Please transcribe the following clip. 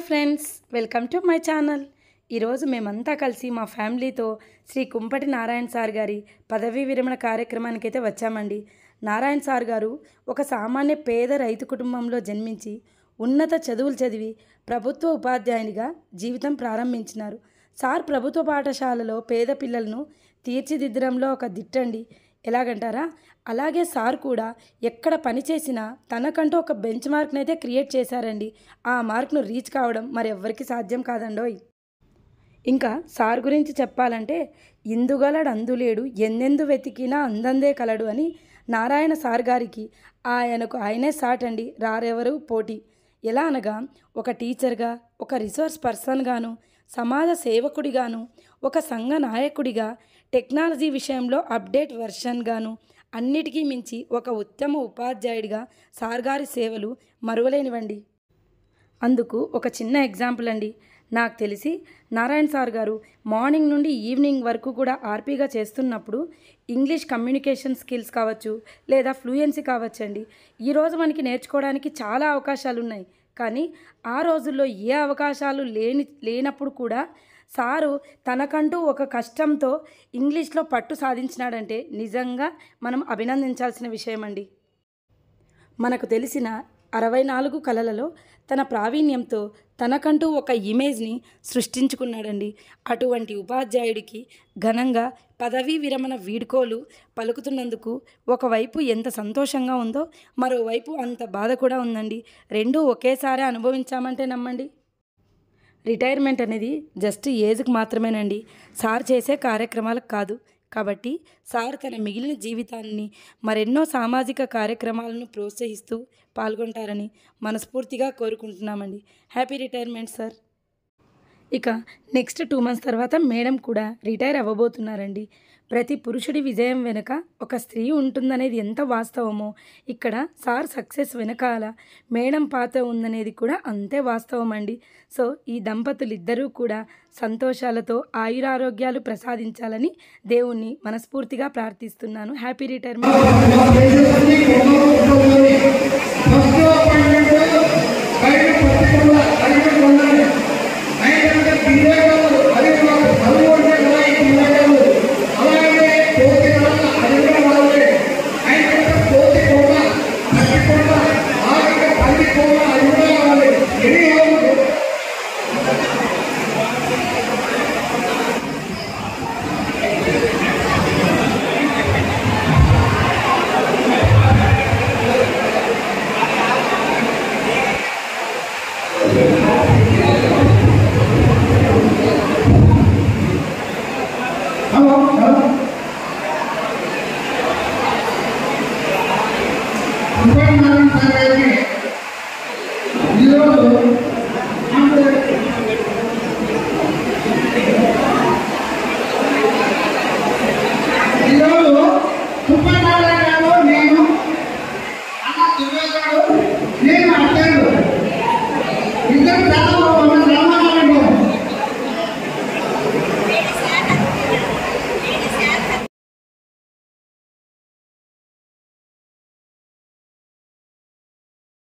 Friends, welcome to my channel. ఈరోజు మేమంతా కలిసి మా ఫ్యామిలీతో శ్రీ కుంపటి నారాయణ సార్ గారి పదవీ విరమణ కార్యక్రమానికి అయితే వచ్చామండి. నారాయణ సార్ గారు ఒక సామాన్య పేద రైతు కుటుంబంలో జన్మించి ఉన్నత చదువులు చదివి ప్రభుత్వ ఉపాధ్యాయునిగా జీవితం ప్రారంభించినారు. సార్ ప్రభుత్వ పాఠశాలలో పేద పిల్లలను తీర్చిదిద్దడంలో ఒక దిట్టండి. ఎలాగంటారా, అలాగే సార్ కూడా ఎక్కడ పని చేసినా తనకంటూ ఒక బెంచ్ మార్క్ని అయితే క్రియేట్ చేశారండి. ఆ మార్క్ను రీచ్ కావడం మరి ఎవ్వరికి సాధ్యం కాదండోయ్. ఇంకా సార్ గురించి చెప్పాలంటే, ఇందుగలడు అందులేడు, ఎందెందు వెతికినా అందందే కలడు అని నారాయణ సార్ గారికి ఆయనకు ఆయనే సాటండి, రారెవరు పోటీ. ఎలా అనగా, ఒక టీచర్గా, ఒక రిసోర్స్ పర్సన్గాను, సమాజ సేవకుడిగాను, ఒక సంఘ నాయకుడిగా, టెక్నాలజీ విషయంలో అప్డేట్ వర్షన్గాను, అన్నిటికీ మించి ఒక ఉత్తమ ఉపాధ్యాయుడిగా సార్ గారి సేవలు మరువలేనివండి. అందుకు ఒక చిన్న ఎగ్జాంపుల్ అండి. నాకు తెలిసి నారాయణ సార్ గారు మార్నింగ్ నుండి ఈవినింగ్ వరకు కూడా ఆర్పీగా చేస్తున్నప్పుడు ఇంగ్లీష్ కమ్యూనికేషన్ స్కిల్స్ కావచ్చు, లేదా ఫ్లూయెన్సీ కావచ్చండి. ఈరోజు మనకి నేర్చుకోవడానికి చాలా అవకాశాలు ఉన్నాయి. కానీ ఆ రోజుల్లో ఏ అవకాశాలు లేనప్పుడు కూడా సారు తనకంటూ ఒక కష్టంతో ఇంగ్లీష్లో పట్టు సాధించినాడంటే నిజంగా మనం అభినందించాల్సిన విషయం అండి. మనకు తెలిసిన 64 కళలలో తన ప్రావీణ్యంతో తనకంటూ ఒక ఇమేజ్ని సృష్టించుకున్నాడండి. అటువంటి ఉపాధ్యాయుడికి ఘనంగా పదవీ విరమణ వీడ్కోలు పలుకుతున్నందుకు ఒకవైపు ఎంత సంతోషంగా ఉందో, మరోవైపు అంత బాధ కూడా ఉందండి. రెండూ ఒకేసారి అనుభవించామంటే నమ్మండి. రిటైర్మెంట్ అనేది జస్ట్ ఏజ్కి మాత్రమేనండి, సార్ చేసే కార్యక్రమాలకు కాదు. కాబట్టి సార్ తన మిగిలిన జీవితాన్ని మరెన్నో సామాజిక కార్యక్రమాలను ప్రోత్సహిస్తూ పాల్గొంటారని మనస్ఫూర్తిగా కోరుకుంటున్నామండి. Happy retirement sir. ఇక నెక్స్ట్ 2 months తర్వాత మేడం కూడా రిటైర్ అవ్వబోతున్నారండి. ప్రతి పురుషుడి విజయం వెనుక ఒక స్త్రీ ఉంటుందనేది ఎంత వాస్తవమో, ఇక్కడ సార్ సక్సెస్ వెనకాల మేడం పాత్ర ఉందనేది కూడా అంతే వాస్తవం అండి. సో ఈ దంపతులిద్దరూ కూడా సంతోషాలతో ఆయురారోగ్యాలు ప్రసాదించాలని దేవుణ్ణి మనస్ఫూర్తిగా ప్రార్థిస్తున్నాను. Happy retirement. నేను అర్థం